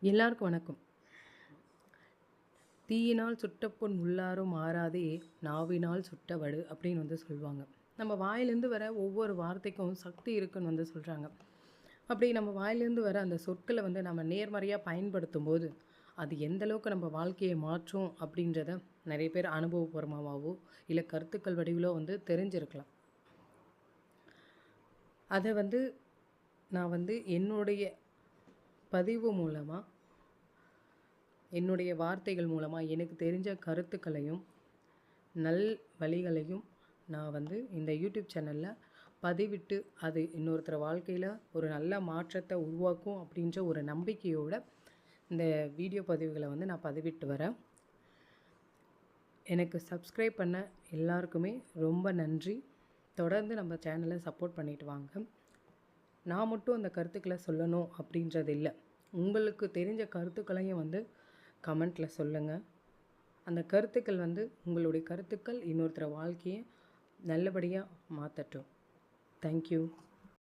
எல்லாருக்கும் வணக்கம். தீயினால் சுட்ட பொன் உள்ளாரும் மாறாதே நாவினால் சுட்ட வடு அப்படின்னு சொல்லுவாங்க. நம்ம வாயிலேருந்து வர ஒவ்வொரு வார்த்தைக்கும் சக்தி இருக்குன்னு சொல்கிறாங்க. அப்படி நம்ம வாயிலேருந்து வர அந்த சொற்களை நம்ம நேர்மறையாக பயன்படுத்தும் போது அது எந்த அளவுக்கு நம்ம வாழ்க்கையை மாற்றும் அப்படின்றத நிறைய பேர் அனுபவபூர்வமாகவோ இல்லை கருத்துக்கள் வடிவிலோ தெரிஞ்சிருக்கலாம். அதை நான் என்னுடைய பதிவு மூலமாக, என்னுடைய வார்த்தைகள் மூலமாக எனக்கு தெரிஞ்ச கருத்துக்களையும் நல் வழிகளையும் நான் இந்த யூடியூப் சேனலில் பதிவிட்டு அது இன்னொருத்தர் வாழ்க்கையில் ஒரு நல்ல மாற்றத்தை உருவாக்கும் அப்படின்ற ஒரு நம்பிக்கையோடு இந்த வீடியோ பதிவுகளை நான் பதிவிட்டு வரேன். எனக்கு சப்ஸ்கிரைப் பண்ண எல்லாருக்குமே ரொம்ப நன்றி. தொடர்ந்து நம்ம சேனலை சப்போர்ட் பண்ணிட்டு வாங்க. நான் மட்டும் அந்த கருத்துக்களை சொல்லணும் அப்படின்றது இல்லை. உங்களுக்கு தெரிஞ்ச கருத்துக்களையும் கமெண்ட்டில் சொல்லுங்கள். அந்த கருத்துக்கள் உங்களுடைய கருத்துக்கள் இன்னொருத்தர் வாழ்க்கையை நல்லபடியாக மாற்றட்டும். தேங்க்யூ.